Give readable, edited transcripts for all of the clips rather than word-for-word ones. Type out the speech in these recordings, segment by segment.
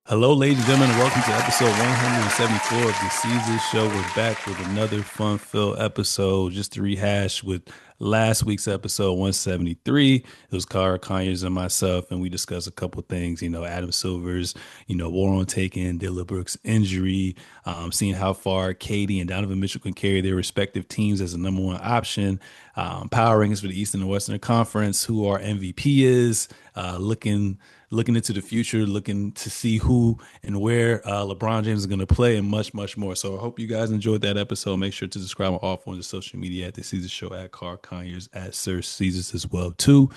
Hello, ladies and gentlemen, and welcome to episode 174 of the Seezus Show. We're back with another fun-filled episode, just to rehash with last week's episode 173. It was Carl Conyers and myself, and we discussed a couple things. Adam Silver's, war on Taken, Dilla Brooks' injury, seeing how far Katie and Donovan Mitchell can carry their respective teams as a number one option, power rankings for the Eastern and Western Conference, who our MVP is, looking into the future, looking to see who and where LeBron James is going to play, and much, much more. So I hope you guys enjoyed that episode. Make sure to subscribe on all forms of social media at the Caesar Show, at Carl Conyers, at Sir Caesars as well too.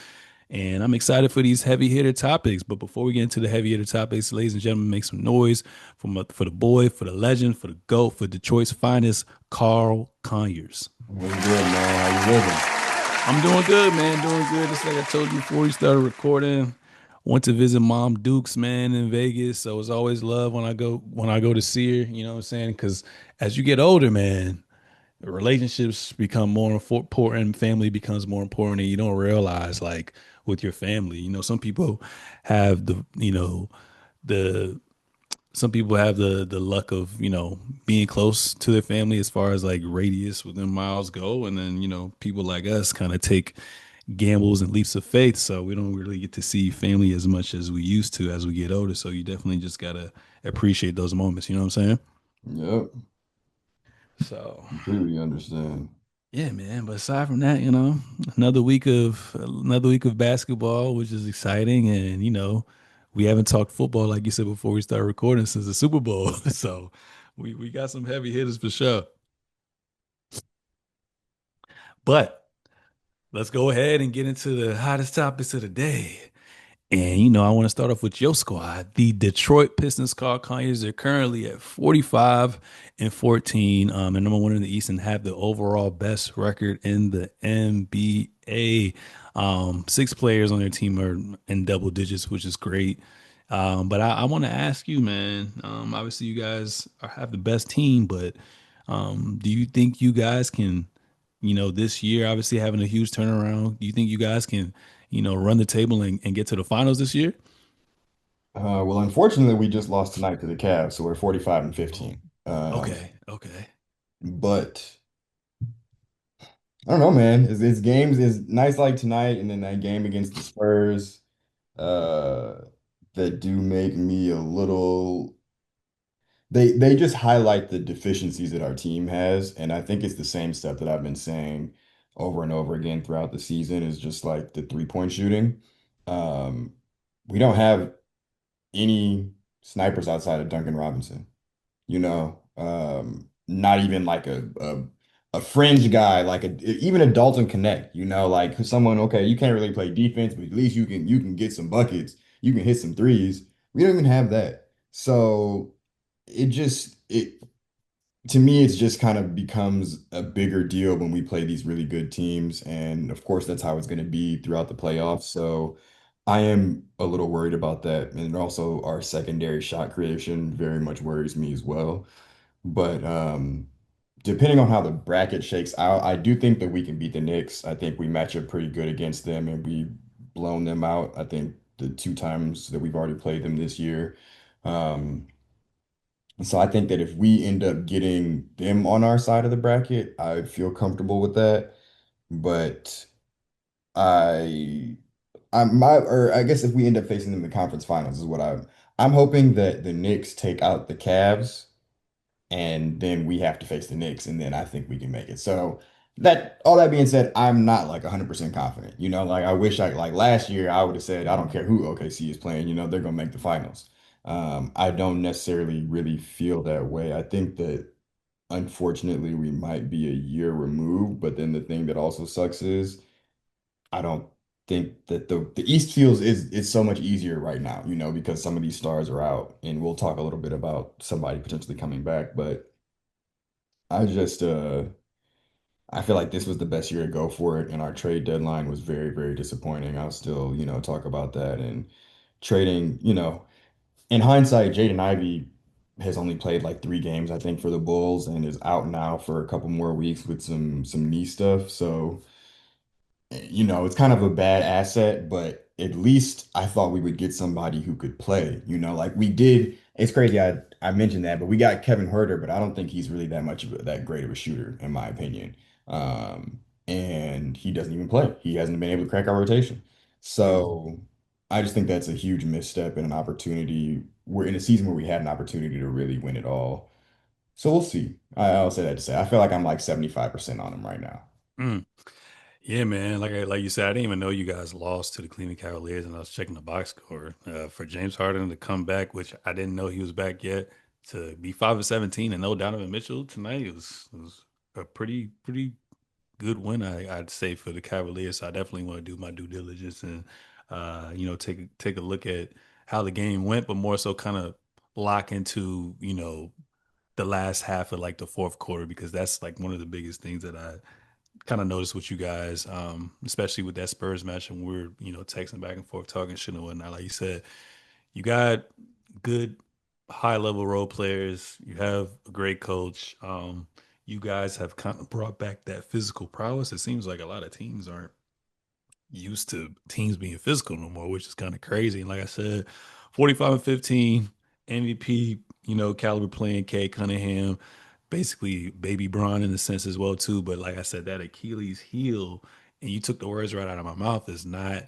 And I'm excited for these heavy hitter topics. But before we get into the heavy hitter topics, ladies and gentlemen, make some noise for the boy, for the legend, for the GOAT, for Detroit's finest, Carl Conyers. What's good, man? How you living? I'm doing good, man. Doing good. Just like I told you before we started recording. Went to visit Mom Dukes, man, in Vegas. So it's always love when I go to see her. You know what I'm saying? Because as you get older, man, relationships become more important. Family becomes more important, and you don't realize, like, with your family. Some people have the some people have the luck of being close to their family as far as like radius within miles go, and then people like us kind of take gambles and leaps of faith, so we don't really get to see family as much as we used to as we get older. So you definitely just gotta appreciate those moments. You know what I'm saying? Yep, So completely understand. yeah, man. But aside from that, another week of basketball, which is exciting, and we haven't talked football like you said before we started recording since the Super Bowl. So we got some heavy hitters for sure. But let's go ahead and get into the hottest topics of the day. And I want to start off with your squad. The Detroit Pistons, Carl Conyers, they're currently at 45 and 14, and number one in the East, and have the overall best record in the NBA. Six players on their team are in double digits, which is great. But I want to ask you, man. Obviously, you guys have the best team, but do you think you guys can, this year, obviously having a huge turnaround, do you think you guys can, run the table and get to the finals this year? Well, unfortunately, we just lost tonight to the Cavs, so we're 45 and Oh, 15. okay, okay. But I don't know, man. It's games is nice like tonight, and then that game against the Spurs, uh, that do make me a little. They just highlight the deficiencies that our team has, and I think it's the same stuff that I've been saying over and over again throughout the season is just like the three-point shooting. Um, we don't have any snipers outside of Duncan Robinson, not even like a fringe guy, like even a Dalton Connect, like someone, okay, you can't really play defense, but at least you can get some buckets, you can hit some threes. We don't even have that. So it to me, it's just kind of becomes a bigger deal when we play these really good teams. And of course, that's how it's going to be throughout the playoffs. So I am a little worried about that. And also, our secondary shot creation very much worries me as well. But depending on how the bracket shakes out, I do think that we can beat the Knicks. I think we match up pretty good against them and we've blown them out. I think the two times that we've already played them this year. Um, so I think that if we end up getting them on our side of the bracket, I'd feel comfortable with that. But I or I guess if we end up facing them in the conference finals is what I'm hoping that the Knicks take out the Cavs and then we have to face the Knicks and then I think we can make it. So that all that being said, I'm not like 100% confident. Like I wish I like last year I would have said I don't care who OKC is playing, they're gonna make the finals. I don't necessarily really feel that way. I think that unfortunately we might be a year removed, but then the thing that also sucks is I don't think that the East feels is so much easier right now, because some of these stars are out, and we'll talk a little bit about somebody potentially coming back, but I just I feel like this was the best year to go for it, and our trade deadline was very, very disappointing. I'll still, talk about that and trading, in hindsight, Jaden Ivey has only played like 3 games, I think, for the Bulls and is out now for a couple more weeks with some knee stuff. So, it's kind of a bad asset, but at least I thought we would get somebody who could play, like we did. It's crazy. I mentioned that, but we got Kevin Herter, but I don't think he's really that much of that great of a shooter, in my opinion. And he doesn't even play. He hasn't been able to crack our rotation. Yeah. So I just think that's a huge misstep and an opportunity. We're in a season where we had an opportunity to really win it all. So we'll see. I'll say that to say I feel like I'm like 75% on him right now. Mm. Yeah, man. Like you said, I didn't even know you guys lost to the Cleveland Cavaliers, and I was checking the box score for James Harden to come back, which I didn't know he was back yet. To be 5 of 17 and no Donovan Mitchell tonight, it was a pretty good win. I'd say for the Cavaliers. So I definitely want to do my due diligence and take a look at how the game went, but more so kind of lock into the last half of like the fourth quarter because that's like one of the biggest things that I kind of noticed with you guys, especially with that Spurs match, and we're texting back and forth, talking shit and whatnot. Like you said, you got good high level role players. You have a great coach. You guys have kind of brought back that physical prowess. It seems like a lot of teams aren't used to teams being physical no more, which is kind of crazy. And like I said, 45 and 15, MVP, caliber playing K Cunningham, basically baby Braun in a sense as well too. But like I said, that Achilles heel, and you took the words right out of my mouth, is not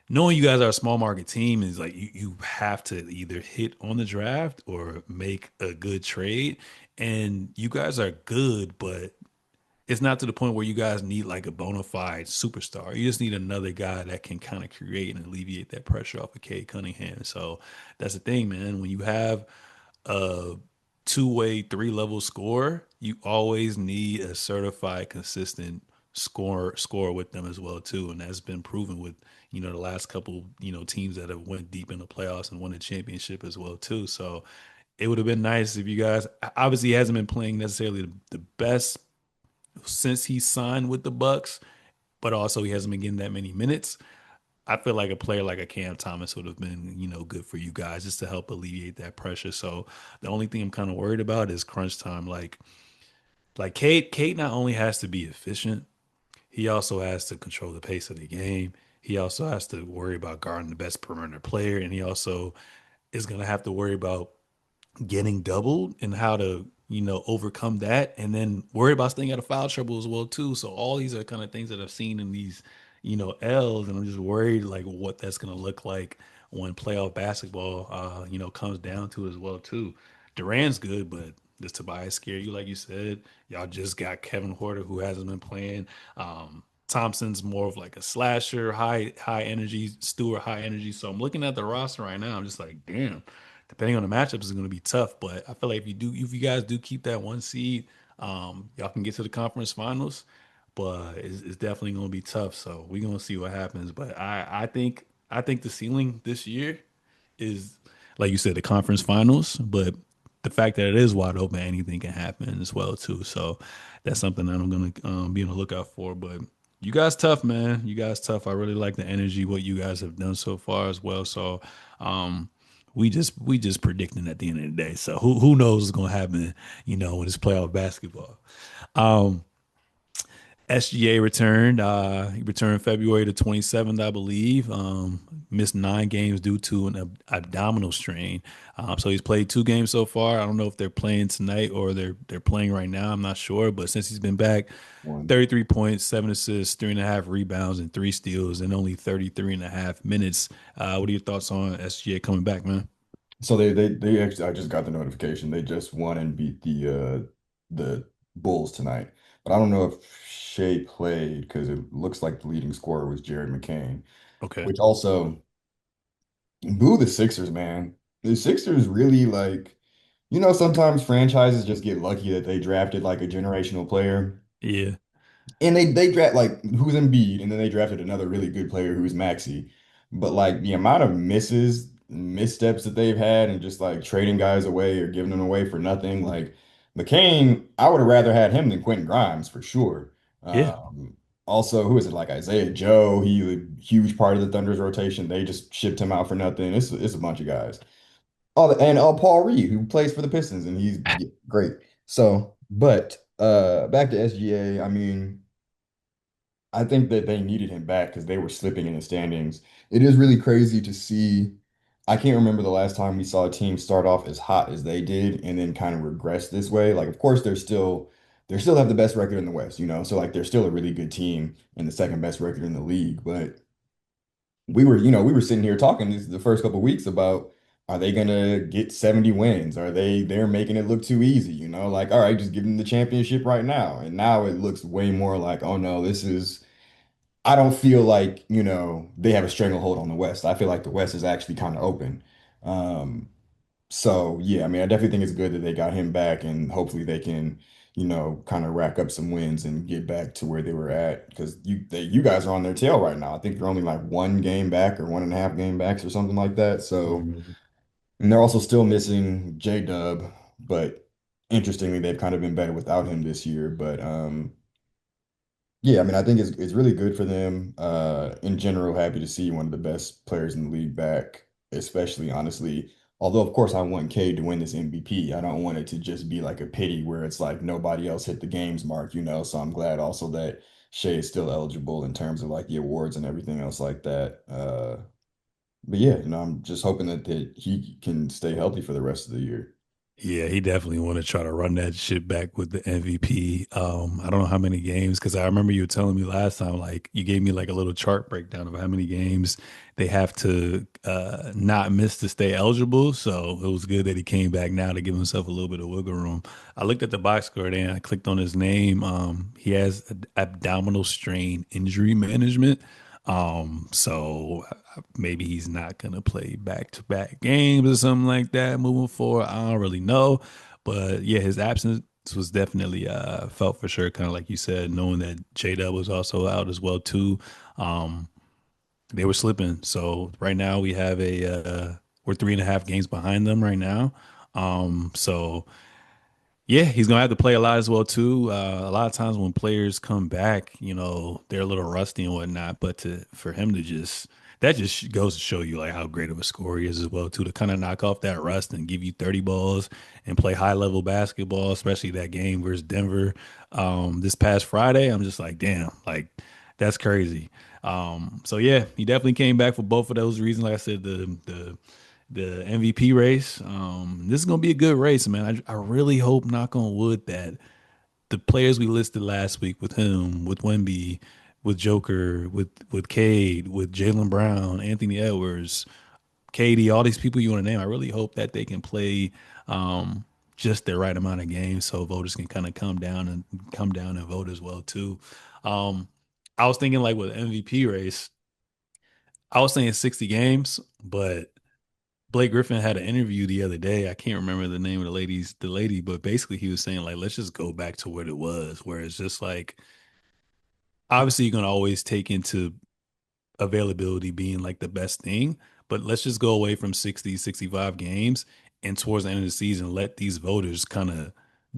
knowing you guys are a small market team is like you have to either hit on the draft or make a good trade. And you guys are good, but it's not to the point where you guys need like a bona fide superstar. You just need another guy that can kind of create and alleviate that pressure off of Cade Cunningham. So that's the thing, man. When you have a two-way, three-level scorer, you always need a certified, consistent score with them as well too, and that's been proven with the last couple teams that have went deep in the playoffs and won a championship as well too. So it would have been nice if you guys obviously he hasn't been playing necessarily the best since he signed with the Bucks, but also he hasn't been getting that many minutes. I feel like a player like a Cam Thomas would have been, good for you guys just to help alleviate that pressure. So the only thing I'm kind of worried about is crunch time. Like Kate not only has to be efficient, he also has to control the pace of the game. He also has to worry about guarding the best perimeter player, and he also is gonna have to worry about getting doubled and how to overcome that, and then worry about staying out of foul trouble as well too. So all these are kind of things that I've seen in these L's, and I'm just worried like what that's going to look like when playoff basketball comes down to as well too. Durant's good, but does Tobias scare you? Like you said, y'all just got Kevin Horter who hasn't been playing. Thompson's more of like a slasher, high energy. Stewart high energy. So I'm looking at the roster right now. I'm just like, damn, depending on the matchups is going to be tough. But I feel like if you guys do keep that one seed, y'all can get to the conference finals. But it's definitely going to be tough. So we're going to see what happens. But I think the ceiling this year is, like you said, the conference finals. But the fact that it is wide open, anything can happen as well too. So that's something that I'm going to be on the lookout for. But you guys tough, man. You guys tough. I really like the energy, what you guys have done so far as well. So um, we just predicting at the end of the day. So who knows what's gonna happen, when it's playoff basketball. Um, SGA returned. He returned February the 27th, I believe. Missed 9 games due to an abdominal strain. So he's played 2 games so far. I don't know if they're playing tonight or they're playing right now. I'm not sure. But since he's been back, One. 33 points, 7 assists, 3.5 rebounds, and 3 steals in only 33 and a half minutes. What are your thoughts on SGA coming back, man? So they actually I just got the notification. They just won and beat the Bulls tonight. But I don't know if Shea played because it looks like the leading scorer was Jared McCain, Okay. which also boo the Sixers, man. The Sixers really sometimes franchises just get lucky that they drafted like a generational player. Yeah. And they draft like who's Embiid, and then they drafted another really good player who's Maxey. But like the amount of missteps that they've had, and just like trading guys away or giving them away for nothing. Like McCain, I would have rather had him than Quentin Grimes for sure. Yeah. Also, who is it? Like Isaiah Joe, he's a huge part of the Thunder's rotation. They just shipped him out for nothing. It's a bunch of guys. Oh, and Paul Reed, who plays for the Pistons, and he's great. So, but back to SGA. I mean. I think that they needed him back because they were slipping in the standings. It is really crazy to see. I can't remember the last time we saw a team start off as hot as they did and then kind of regress this way. Like, of course, they still have the best record in the West, so like they're still a really good team and the second best record in the league. But we were sitting here talking the first couple of weeks about, are they gonna get 70 wins? They're making it look too easy, like, all right, just give them the championship right now. And now it looks way more like, oh no, I don't feel like, they have a stranglehold on the West. I feel like the West is actually kind of open. Um, so yeah, I mean, I definitely think it's good that they got him back, and hopefully they can, kind of rack up some wins and get back to where they were at. Because you guys are on their tail right now. I think you're only like one game back or one and a half game backs or something like that. So, Mhm. and they're also still missing J-Dub, but interestingly, they've kind of been better without him this year. But yeah, I mean, I think it's really good for them. In general, happy to see one of the best players in the league back, especially honestly. Although, of course, I want Cade to win this MVP. I don't want it to just be like a pity where it's like nobody else hit the games mark. So I'm glad also that Shea is still eligible in terms of like the awards and everything else like that. But yeah, I'm just hoping that he can stay healthy for the rest of the year. Yeah, he definitely want to try to run that shit back with the MVP. I don't know how many games because I remember you were telling me last time, like you gave me like a little chart breakdown of how many games they have to not miss to stay eligible. So it was good that he came back now to give himself a little bit of wiggle room. I looked at the box score and I clicked on his name. He has abdominal strain injury management. So maybe he's not gonna play back to back games or something like that moving forward. I don't really know, but yeah, his absence was definitely felt for sure. Kind of like you said, knowing that J Dub was also out as well too. Um, they were slipping. So right now we're 3.5 games behind them right now. So yeah, he's gonna have to play a lot as well too. A lot of times when players come back, they're a little rusty and whatnot. But for him to just that just goes to show you like how great of a scorer he is as well too. To kind of knock off that rust and give you 30 balls and play high level basketball, especially that game versus Denver this past Friday. I'm just like, damn, like that's crazy. So yeah, he definitely came back for both of those reasons. Like I said, the MVP race. This is gonna be a good race, man. I really hope, knock on wood, that the players we listed last week with him, with Wemby, with Joker, with Cade, with Jalen Brown, Anthony Edwards, Katie, all these people you want to name. I really hope that they can play just the right amount of games so voters can kind of come down and vote as well too. Um, I was thinking like with MVP race, I was saying 60 games, but Blake Griffin had an interview the other day. I can't remember the name of the lady, but basically he was saying like, let's just go back to what it was, where it's just like, obviously you're gonna always take into availability being like the best thing, but let's just go away from 60, 65 games and towards the end of the season, let these voters kind of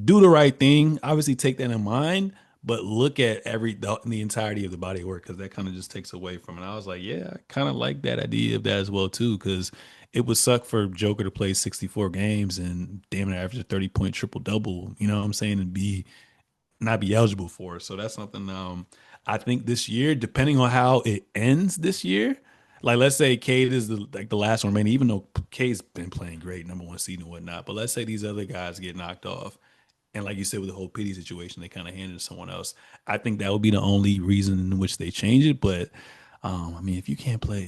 do the right thing. Obviously take that in mind, but look at the entirety of the body of work because that kind of just takes away from it. I was like, yeah, I kind of like that idea of that as well too, because it would suck for Joker to play 64 games and damn near average a 30-point triple double, you know what I'm saying, and not be eligible for it. So that's something I think this year, depending on how it ends this year, like let's say Cade is the last one remaining, even though Cade's been playing great, number one seed and whatnot. But let's say these other guys get knocked off. And like you said, with the whole pity situation, they kind of handed it to someone else. I think that would be the only reason in which they change it. But I mean, if you can't play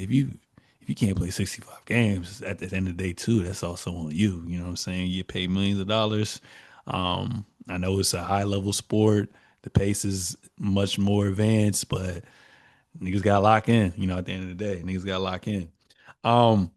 65 games at the end of the day too, that's also on you. You know what I'm saying? You pay millions of dollars. I know it's a high level sport. The pace is much more advanced, but niggas got to lock in. At the end of the day, niggas got to lock in. Um,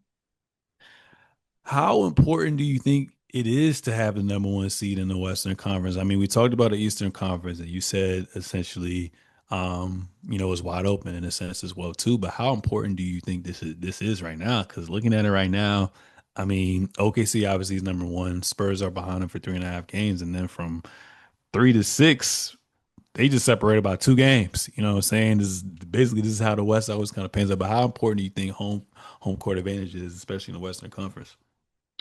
how important do you think it is to have the number one seed in the Western Conference? I mean, we talked about the Eastern Conference, and you said essentially, it's wide open in a sense as well too. But how important do you think this is right now? Because looking at it right now, I mean, OKC obviously is number one. Spurs are behind them for 3.5 games, and then from 3 to 6, they just separated by 2 games. You know what I'm saying? This is how the West always kind of pans out. But how important do you think home court advantage is, especially in the Western Conference?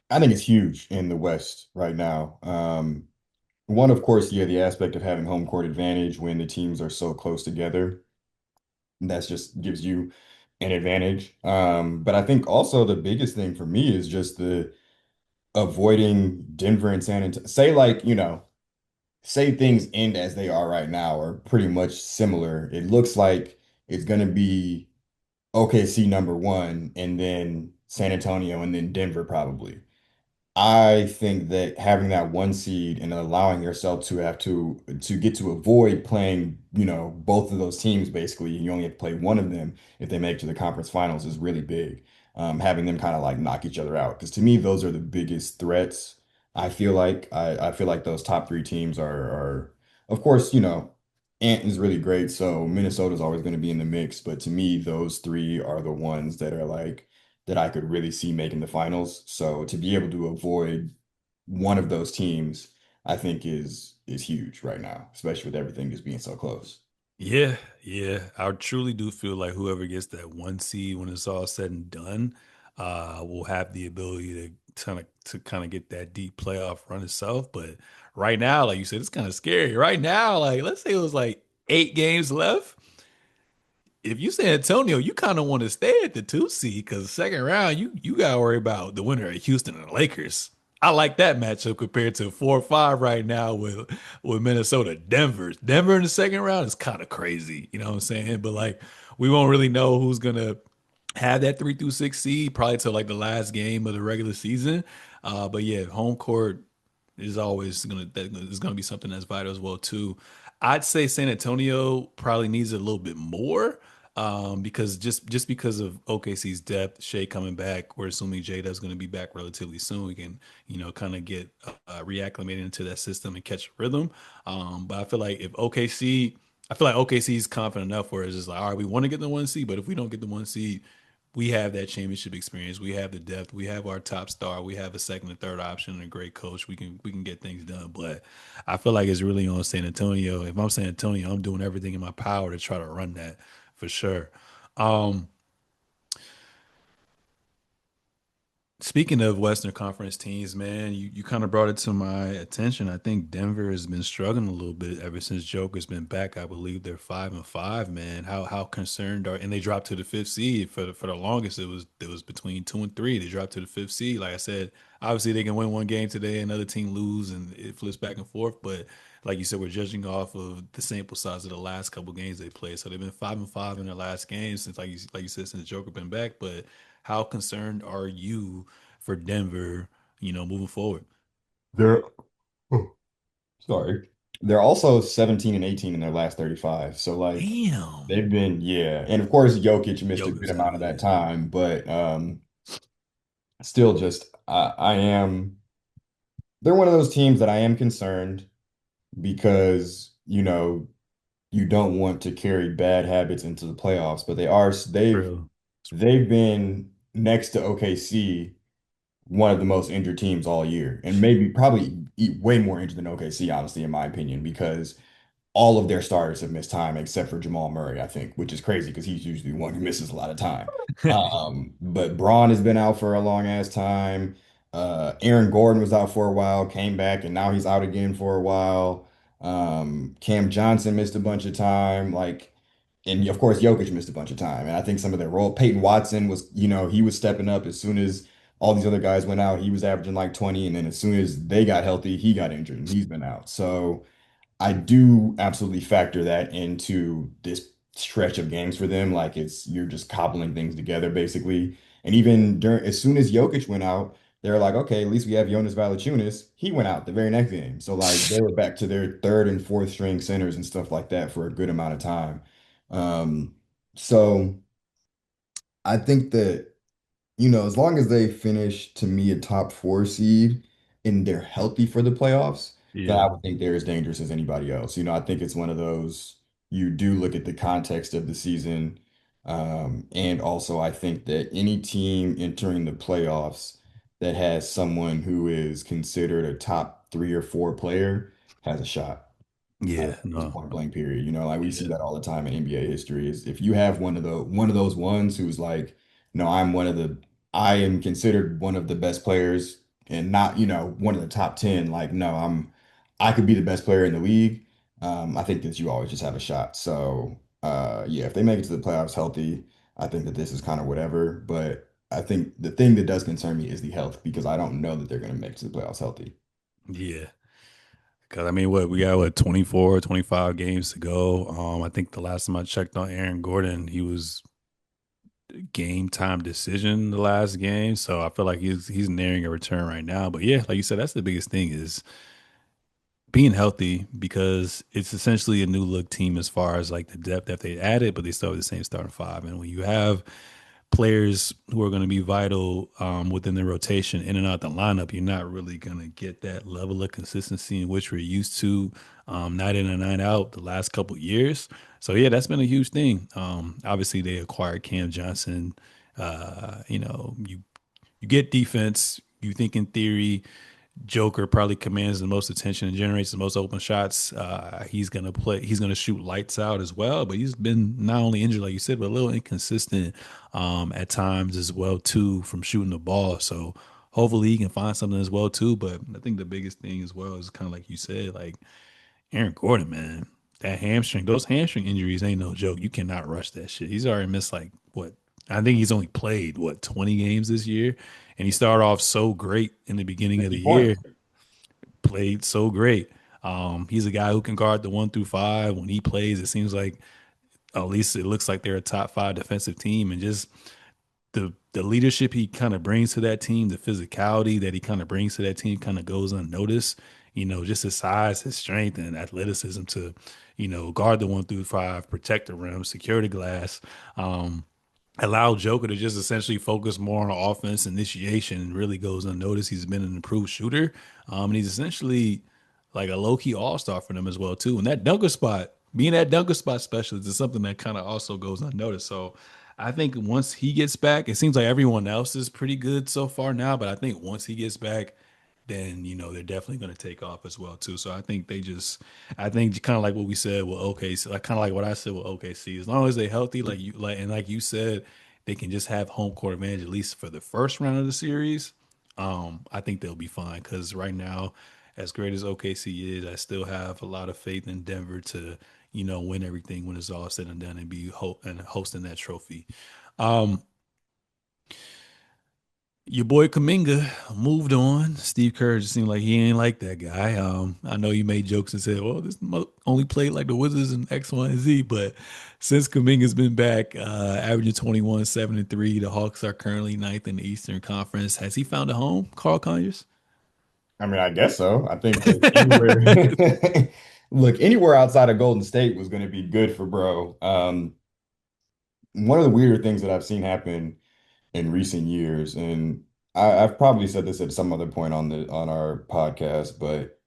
I think it's huge in the West right now. One, of course, yeah, the aspect of having home court advantage when the teams are so close together. That's just gives you an advantage. But I think also the biggest thing for me is just the avoiding Denver and San Antonio. Say like, say things end as they are right now or pretty much similar. It looks like it's going to be OKC number one and then San Antonio and then Denver probably. I think that having that one seed and allowing yourself to have to get to avoid playing, both of those teams basically, you only have to play one of them if they make it to the conference finals is really big. Having them kind of like knock each other out. Because to me, those are the biggest threats. I feel like those top three teams are of course, Ant is really great, so Minnesota's always going to be in the mix. But to me, those three are the ones that are like that I could really see making the finals. So to be able to avoid one of those teams, I think is huge right now, especially with everything just being so close. Yeah, yeah. I truly do feel like whoever gets that one seed when it's all said and done, will have the ability to kind of get that deep playoff run itself. But right now, like you said, it's kind of scary. Right now, like let's say it was like 8 games left. If you San Antonio, you kind of want to stay at the 2 seed because second round, you gotta worry about the winner of Houston and the Lakers. I like that matchup compared to 4 or 5 right now with Minnesota, Denver in the second round is kind of crazy. You know what I'm saying? But like, we won't really know who's gonna have that 3 through 6 seed probably till like the last game of the regular season. But yeah, home court is always gonna be something that's vital as well too. I'd say San Antonio probably needs it a little bit more, because just because of OKC's depth, Shea coming back, we're assuming Jada's going to be back relatively soon. We can kind of get reacclimated into that system and catch a rhythm. But I feel like OKC is confident enough where it's just like, all right, we want to get the 1 seed, but if we don't get the 1 seed, we have that championship experience. We have the depth. We have our top star. We have a second and third option and a great coach. We can get things done. But I feel like it's really on San Antonio. If I'm San Antonio, I'm doing everything in my power to try to run that for sure. Um, Speaking of Western Conference teams, man, you kind of brought it to my attention. I think Denver has been struggling a little bit ever since Joker's been back. I believe they're 5-5, man. How concerned are and they dropped to the 5th seed for the longest. It was between 2 and 3. They dropped to the 5th seed. Like I said, obviously they can win one game today, another team lose, and it flips back and forth. But like you said, we're judging off of the sample size of the last couple games they played. So they've been 5-5 in their last games since like you said since Joker been back. But how concerned are you for Denver, moving forward? They're oh, sorry. They're also 17 and 18 in their last 35. So like Damn. they've been, yeah. And of course Jokic missed a good Joker's out, amount of that yeah. time, but still just I am they're one of those teams that I am concerned because, you don't want to carry bad habits into the playoffs, but Real. they've been next to OKC one of the most injured teams all year, and maybe probably way more injured than OKC, honestly, in my opinion, because all of their starters have missed time except for Jamal Murray, I think, which is crazy because he's usually the one who misses a lot of time. But Braun has been out for a long ass time. Aaron Gordon was out for a while, came back, and now he's out again for a while. Cam Johnson missed a bunch of time, and of course Jokic missed a bunch of time. And I think some of their role, Peyton Watson was, he was stepping up as soon as all these other guys went out. He was averaging like 20, and then as soon as they got healthy, he got injured and he's been out. So. I do absolutely factor that into this stretch of games for them. Like you're just cobbling things together basically. And even during as soon as Jokic went out, they're like, okay, at least we have Jonas Valanciunas. He went out the very next game. So like they were back to their third and fourth string centers and stuff like that for a good amount of time. Um, so I think that as long as they finish to me a top four seed and they're healthy for the playoffs, then I Yeah. would think they're as dangerous as anybody else. I think it's one of those you do look at the context of the season. And also I think that any team entering the playoffs that has someone who is considered a top three or four player has a shot. Yeah. Just No. point blank period. Like we see Yeah. that all the time in NBA history is if you have one of those ones who's like, no, I am considered one of the best players and not, one of the top 10, like, no, I could be the best player in the league. I think that you always just have a shot. So Yeah, if they make it to the playoffs healthy, I think that this is kind of whatever. But I think the thing that does concern me is the health because I don't know that they're going to make it to the playoffs healthy. Yeah. Because I mean, what we got, what, 24, 25 games to go. I think the last time I checked on Aaron Gordon, he was game time decision the last game. So I feel like he's nearing a return right now. But yeah, like you said, that's the biggest thing is being healthy because it's essentially a new look team as far as like the depth that they added, but they still have the same starting five. And when you have players who are going to be vital within the rotation in and out the lineup, you're not really going to get that level of consistency in which we're used to night in and night out the last couple years. So yeah, that's been a huge thing. Obviously, they acquired Cam Johnson. You get defense. You think in theory Joker probably commands the most attention and generates the most open shots. He's gonna play. He's gonna shoot lights out as well. But he's been not only injured, like you said, but a little inconsistent at times as well too from shooting the ball. So hopefully he can find something as well too. But I think the biggest thing as well is kind of like you said, like Aaron Gordon, man, that hamstring, those hamstring injuries ain't no joke. You cannot rush that shit. He's already missed like what? I think he's only played what 20 games this year, and he started off so great in the beginning of the 50 year, points. played so great. He's a guy who can guard the 1 through 5. When he plays, it seems like at least it looks like they're a top 5 defensive team, and just the leadership he kind of brings to that team, the physicality that he kind of brings to that team, kind of goes unnoticed. Just his size, his strength, and athleticism to, guard the 1 through 5, protect the rim, secure the glass. Allow Joker to just essentially focus more on offense initiation and really goes unnoticed. He's been an improved shooter. And he's essentially like a low key all star for them as well too. And that dunker spot, being that dunker spot specialist, is something that kind of also goes unnoticed. So I think once he gets back, it seems like everyone else is pretty good so far now. But I think once he gets back, then they're definitely going to take off as well too. So I think kind of like what we said with OKC, like kind of like what I said with OKC. As long as they're healthy, like you said, they can just have home court advantage at least for the first round of the series. I think they'll be fine because right now, as great as OKC is, I still have a lot of faith in Denver to win everything when it's all said and done and be and hosting that trophy. Um, your boy Kaminga moved on. Steve Kerr just seemed like he ain't like that guy. I know you made jokes and said, "Well, only played like the Wizards in X, Y, and Z." But since Kaminga's been back, averaging 21, 7 and 3, the Hawks are currently ninth in the Eastern Conference. Has he found a home, Carl Conyers? I mean, I guess so. I think that anywhere, look, anywhere outside of Golden State was going to be good for bro. One of the weirder things that I've seen happen in recent years, and I've probably said this at some other point on our podcast, but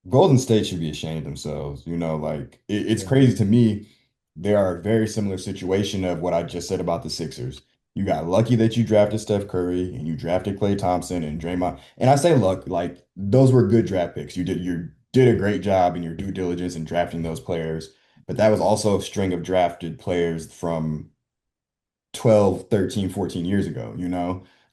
Golden State should be ashamed of themselves. Like it's Yeah. crazy to me. They are a very similar situation of what I just said about the Sixers. You got lucky that you drafted Steph Curry and you drafted Klay Thompson and Draymond. And I say luck, like those were good draft picks. You did a great job in your due diligence in drafting those players. But that was also a string of drafted players from 12, 13, 14 years ago,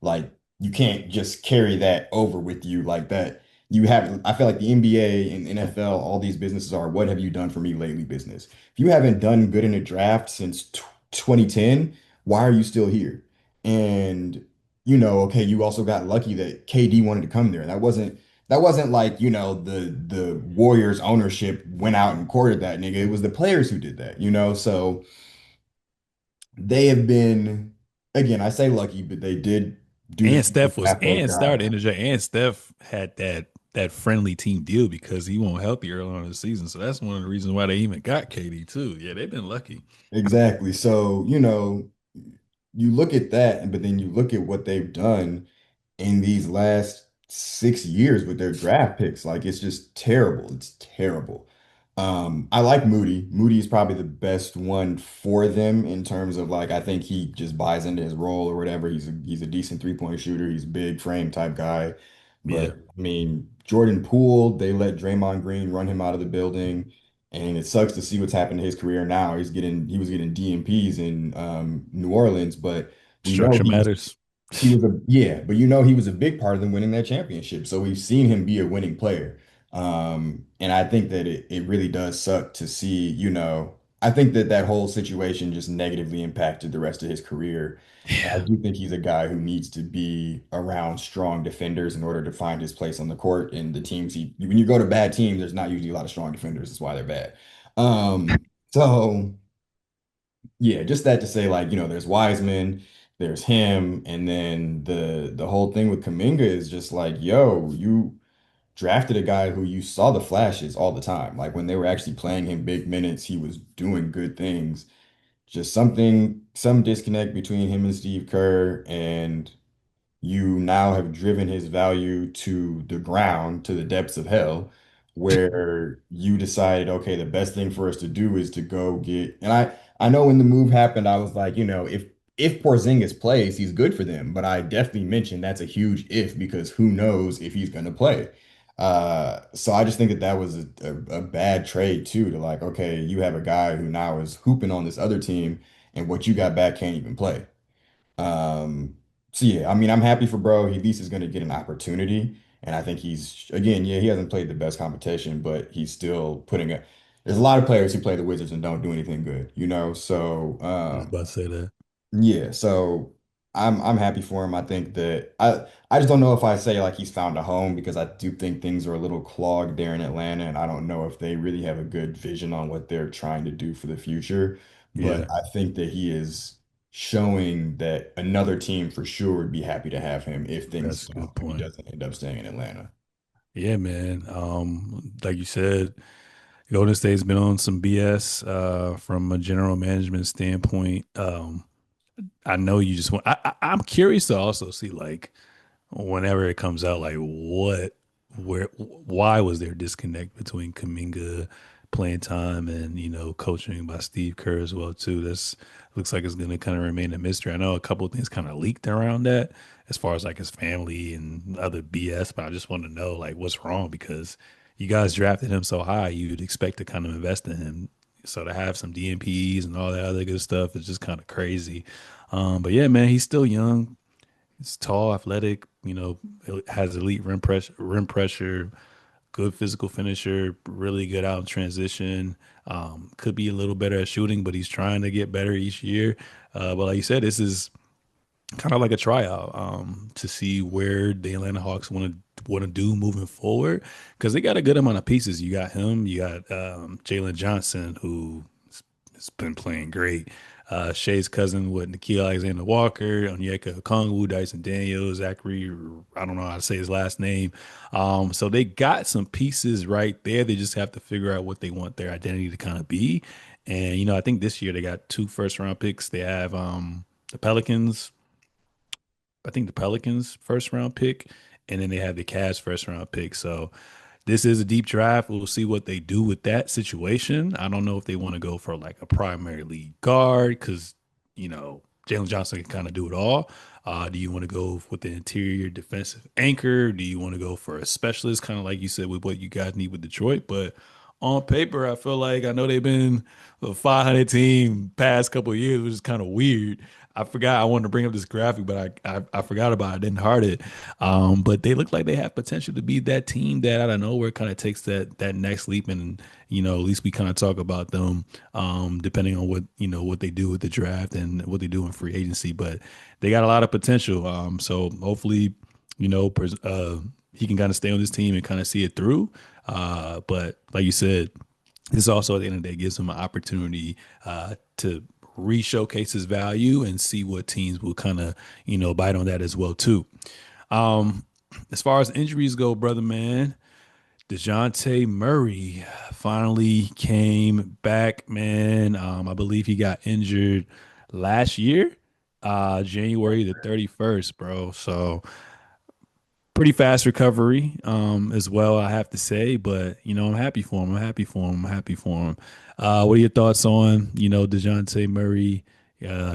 Like you can't just carry that over with you like that. I feel like the NBA and NFL, all these businesses are, what have you done for me lately business. If you haven't done good in a draft since 2010, why are you still here? And, okay, you also got lucky that KD wanted to come there. That wasn't like, the Warriors ownership went out and courted that nigga. It was the players who did that. So they have been, again, I say lucky, but they did do the half those And started guys. integer, and Steph had that friendly team deal because he won't healthy early on in the season. So that's one of the reasons why they even got KD too. Yeah, they've been lucky. Exactly. So, you look at that, but then you look at what they've done in these last 6 years with their draft picks. Like it's just terrible. It's terrible. I like Moody. Moody is probably the best one for them in terms of like I think he just buys into his role or whatever. He's a decent three-point shooter. He's a big frame type guy. Yeah, But I mean, Jordan Poole, they let Draymond Green run him out of the building. And it sucks to see what's happened to his career now. He was getting DMPs in New Orleans, but we know structure matters. but he was a big part of them winning that championship. So we've seen him be a winning player. And I think that it really does suck to see, I think that that whole situation just negatively impacted the rest of his career. And I Yeah, do think he's a guy who needs to be around strong defenders in order to find his place on the court. And the teams when you go to bad teams, there's not usually a lot of strong defenders. That's why they're bad. So yeah, just that to say, like, there's Wiseman, there's him, and then the whole thing with Kuminga is just like, yo, you drafted a guy who you saw the flashes all the time. Like when they were actually playing him big minutes, he was doing good things. Just some disconnect between him and Steve Kerr, and you now have driven his value to the ground, to the depths of hell, where you decided, okay, the best thing for us to do is to go get, and I know when the move happened, I was like, if Porzingis plays, he's good for them. But I definitely mentioned that's a huge if because who knows if he's going to play. So I just think that that was a bad trade too, to like, okay, you have a guy who now is hooping on this other team, and what you got back can't even play. Um, so yeah, I mean, I'm happy for bro. He at least is going to get an opportunity, and I think he's again, yeah, he hasn't played the best competition, but he's still putting a. There's a lot of players who play the Wizards and don't do anything good, you know. So I was about to say that. yeah, so I'm happy for him. I think that I just don't know if I say like he's found a home because I do think things are a little clogged there in Atlanta, and I don't know if they really have a good vision on what they're trying to do for the future. But Yeah, I think that he is showing that another team for sure would be happy to have him if that's a good if he point. doesn't end up staying in Atlanta. Yeah, man. Like you said, Golden State's been on some BS from a general management standpoint. I know you just want. I'm curious to also see like whenever it comes out, like why was there disconnect between Kaminga playing time and coaching by Steve Kerr as well too. This looks like it's going to kind of remain a mystery. I know a couple of things kind of leaked around that as far as like his family and other BS, but I just want to know like what's wrong because you guys drafted him so high, you'd expect to kind of invest in him. So to have some DMPs and all that other good stuff is just kind of crazy. But yeah, man, he's still young. He's tall, athletic, has elite rim pressure, good physical finisher, really good out in transition. Could be a little better at shooting, but he's trying to get better each year. But like you said, this is kind of like a tryout to see where the Atlanta Hawks want to do moving forward because they got a good amount of pieces. You got him, you got Jalen Johnson, who has been playing great. Shea's cousin with Nikhil Alexander Walker, Onyeka Okongwu, Dyson Daniels, Zachary, I don't know how to say his last name. So they got some pieces right there. They just have to figure out what they want their identity to kind of be. And, I think this year they got two first round picks. They have the Pelicans, I think the Pelicans first round pick, and then they have the Cavs first round pick. So this is a deep draft. We'll see what they do with that situation. I don't know if they want to go for like a primary league guard because, Jalen Johnson can kind of do it all. Do you want to go with the interior defensive anchor? Do you want to go for a specialist, kind of like you said with what you guys need with Detroit? But on paper, I feel like I know they've been a 500 team past couple of years, which is kind of weird. I forgot I wanted to bring up this graphic, but I forgot about it. I didn't heart it. But they look like they have potential to be that team that out of nowhere kind of takes that next leap, and at least we kind of talk about them, depending on what they do with the draft and what they do in free agency. But they got a lot of potential. So hopefully, he can kind of stay on this team and kind of see it through. But like you said, this also at the end of the day gives him an opportunity to re-showcase his value and see what teams will kind of bite on that as well too. Um, as far as injuries go, brother man, DeJounte Murray finally came back, man. I believe he got injured last year, January the 31st, bro. So pretty fast recovery as well, I have to say. But I'm happy for him. I'm happy for him. I'm happy for him. What are your thoughts on DeJounte Murray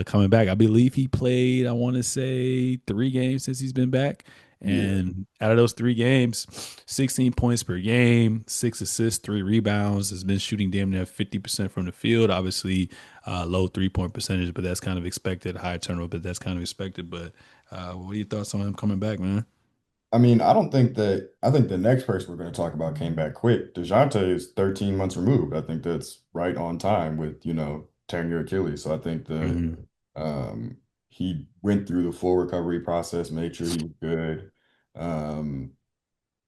coming back? I believe he played, I want to say, 3 games since he's been back. Yeah. And out of those 3 games, 16 points per game, 6 assists, 3 rebounds. Has been shooting damn near 50% from the field. Obviously, low 3-point percentage, but that's kind of expected. High turnover, but that's kind of expected. But what are your thoughts on him coming back, man? I mean, I think the next person we're going to talk about came back quick. DeJounte is 13 months removed. I think that's right on time with, tearing your Achilles. So I think Mhm. um he went through the full recovery process, made sure he was good. Um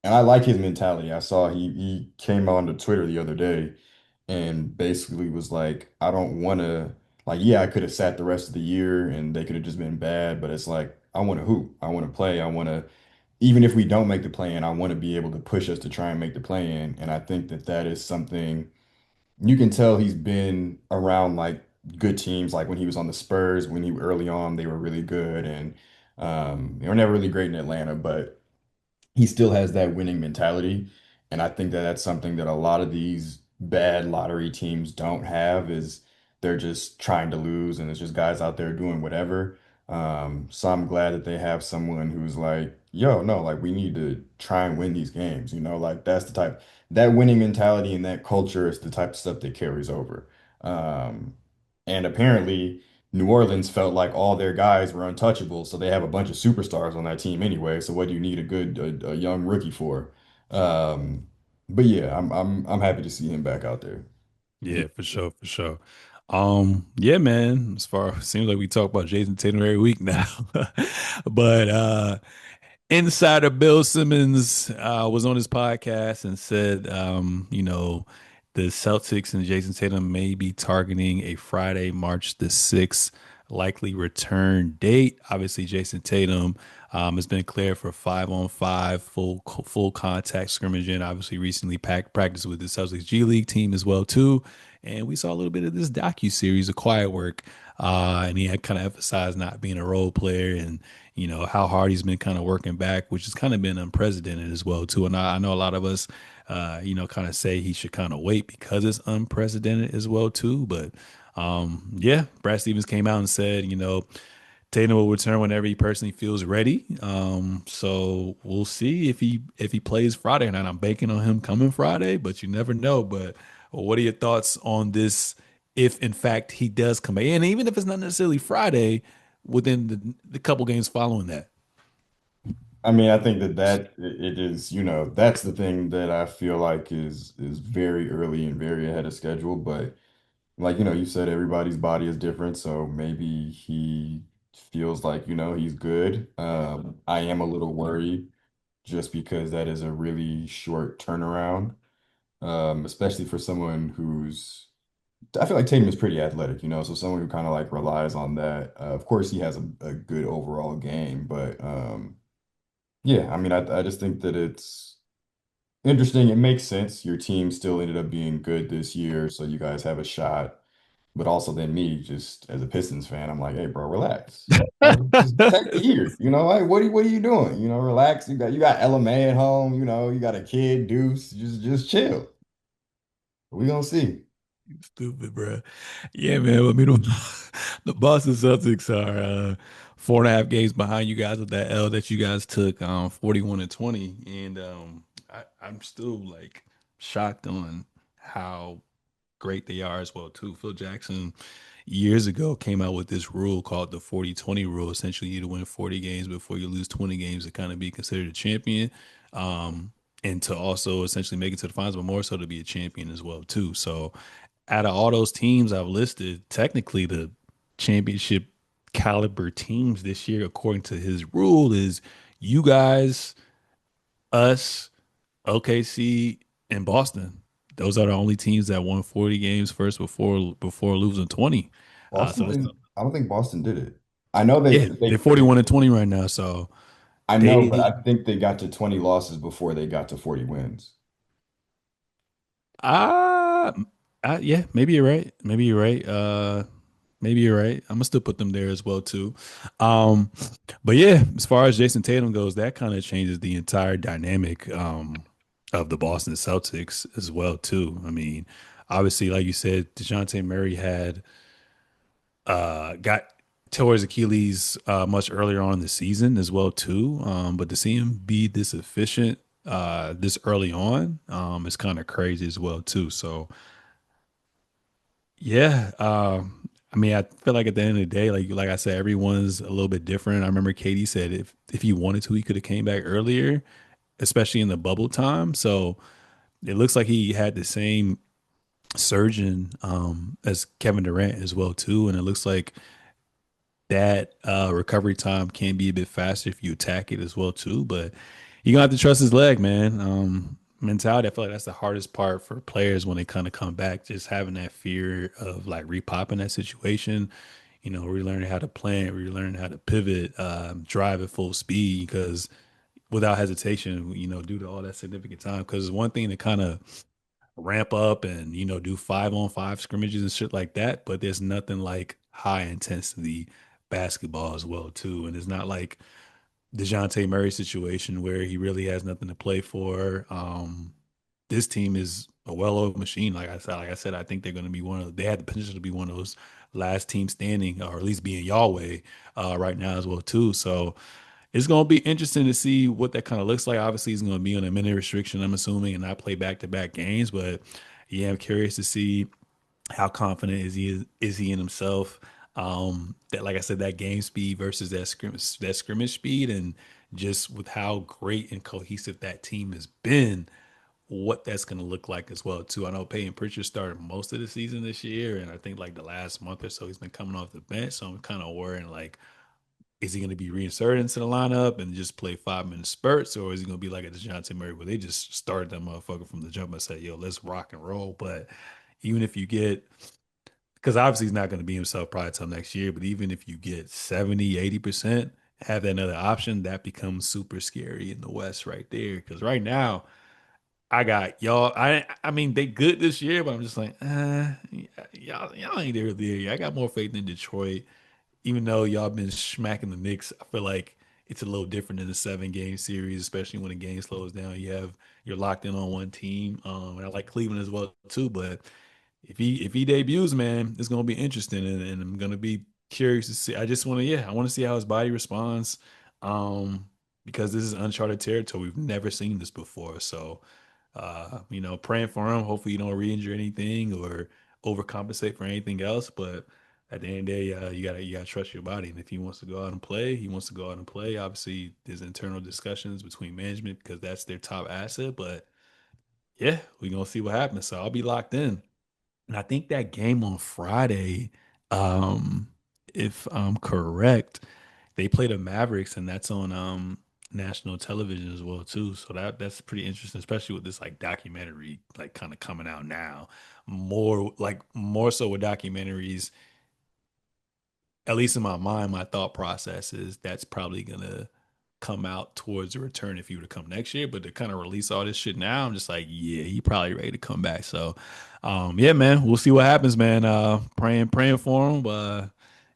and I like his mentality. I saw he came on to Twitter the other day and basically was like, I don't want to, like, yeah, I could have sat the rest of the year and they could have just been bad, but it's like, I want to hoop. I want to play. I want to, even if we don't make the play in, I want to be able to push us to try and make the play in. And I think that that is something you can tell he's been around like good teams. Like when he was on the Spurs, when he early on, they were really good. And they were never really great in Atlanta, but he still has that winning mentality. And I think that that's something that a lot of these bad lottery teams don't have is they're just trying to lose and it's just guys out there doing whatever. So I'm glad that they have someone who's like, yo, no, like we need to try and win these games. Like that's the type that winning mentality and that culture is the type of stuff that carries over. Um, and apparently New Orleans felt like all their guys were untouchable, so they have a bunch of superstars on that team anyway. So what do you need a young rookie for? Um, but yeah, I'm happy to see him back out there. Yeah, for sure, for sure. Yeah, man. As far seems like we talk about Jason Tatum every week now. But Insider Bill Simmons was on his podcast and said, the Celtics and Jason Tatum may be targeting a Friday, March the 6th likely return date. Obviously, Jason Tatum has been cleared for 5-on-5 full contact scrimmaging. Obviously, recently practiced with the Celtics G League team as well too. And we saw a little bit of this docu series, A Quiet Work, and he had kind of emphasized not being a role player and how hard he's been kind of working back, which has kind of been unprecedented as well too. And I know a lot of us, kind of say he should kind of wait because it's unprecedented as well too. But yeah, Brad Stevens came out and said, Tatum will return whenever he personally feels ready. So we'll see if he plays Friday or not. I'm banking on him coming Friday, but you never know. But what are your thoughts on this? If in fact he does come back, and even if it's not necessarily Friday, within the couple games following that. I mean, I think that it is, that's the thing that I feel like is very early and very ahead of schedule. But like, you said everybody's body is different, so maybe he feels like, he's good. I am a little worried just because that is a really short turnaround, especially for someone who's, I feel like Tatum is pretty athletic, so someone who kind of like relies on that. Of course, he has a good overall game, but yeah, I mean, I just think that it's interesting. It makes sense. Your team still ended up being good this year, so you guys have a shot. But also then me, just as a Pistons fan, I'm like, hey, bro, relax. Just take the year. Like what are you doing? Relax. You got LMA at home, you got a kid, Deuce. Just chill. We gonna see. Stupid, bro. Yeah, man. I mean, the Boston Celtics are 4.5 games behind you guys with that L that you guys took, 41-20, and I'm still like shocked on how great they are as well too. Phil Jackson years ago came out with this rule called the 40-20 rule. Essentially, you to win 40 games before you lose 20 games to kind of be considered a champion. And to also essentially make it to the finals, but more so to be a champion as well too. So out of all those teams I've listed, technically the championship caliber teams this year, according to his rule, is you guys, us, OKC, and Boston. Those are the only teams that won 40 games first before losing 20. Boston So it's didn't, I don't think Boston did it. I know yeah, they're 41-20 right now. So I know, but they I think they got to 20 losses before they got to 40 wins. ah yeah, maybe you're right. Maybe you're right. Maybe you're right. I'm gonna still put them there as well too. Um, but yeah, as far as Jason Tatum goes, that kind of changes the entire dynamic of the Boston Celtics as well too. I mean, obviously, like you said, DeJounte Murray had got tore his Achilles much earlier on in the season as well too. But to see him be this efficient this early on is kind of crazy as well too. So yeah, I mean, I feel like at the end of the day, like I said, everyone's a little bit different. I remember Katie said if he wanted to, he could have came back earlier, especially in the bubble time. So it looks like he had the same surgeon as Kevin Durant as well too, and it looks like that recovery time can be a bit faster if you attack it as well too. But you're gonna have to trust his leg, man. Mentality. I feel like that's the hardest part for players when they kind of come back. Just having that fear of like repopping that situation. You know, relearning how to plan, relearning how to pivot, drive at full speed because without hesitation, you know, due to all that significant time. Because one thing to kind of ramp up and do 5-on-5 scrimmages and shit like that, but there's nothing like high intensity basketball as well too, and it's not like DeJounte Murray situation where he really has nothing to play for. This team is a well-oiled machine. Like I said, I think they're going to be they have the potential to be one of those last team standing, or at least be in Yahweh right now as well too. So it's going to be interesting to see what that kind of looks like. Obviously, he's going to be on a minute restriction, I'm assuming, and not play back-to-back games. But yeah, I'm curious to see how confident is he in himself. That, like I said, that game speed versus that scrimmage speed, and just with how great and cohesive that team has been, what that's going to look like as well too. I know Peyton Pritchard started most of the season this year, and I think like the last month or so he's been coming off the bench. So I'm kind of worrying like, is he going to be reinserted into the lineup and just play 5 minute spurts, or is he going to be like a DeJounte Murray where they just started that motherfucker from the jump and say, "Yo, let's rock and roll"? But even if you get, because obviously he's not going to be himself probably till next year, but even if you get 70, 80%, have that another option, that becomes super scary in the West right there. Because right now, I got y'all. I mean, they good this year, but I'm just like, y'all ain't there there. I got more faith in Detroit, even though y'all been smacking the Knicks. I feel like it's a little different in a 7 game series, especially when the game slows down. You're locked in on one team. And I like Cleveland as well too. But if he debuts, man, it's gonna be interesting, and I'm gonna be curious to see. I want to see how his body responds, um, because this is uncharted territory. We've never seen this before, so praying for him. Hopefully, you don't re-injure anything or overcompensate for anything else. But at the end of the day, you gotta trust your body, and if he wants to go out and play, he wants to go out and play. Obviously, there's internal discussions between management because that's their top asset, but yeah, we're gonna see what happens. So I'll be locked in. And I think that game on Friday, um, if I'm correct, they play the Mavericks, and that's on national television as well too. So that's pretty interesting, especially with this like documentary like kind of coming out now. More so with documentaries, at least in my mind, my thought process is that's probably gonna come out towards the return if he were to come next year. But to kind of release all this shit now, I'm just like, yeah, he probably ready to come back. So, yeah, man, we'll see what happens, man. Praying for him,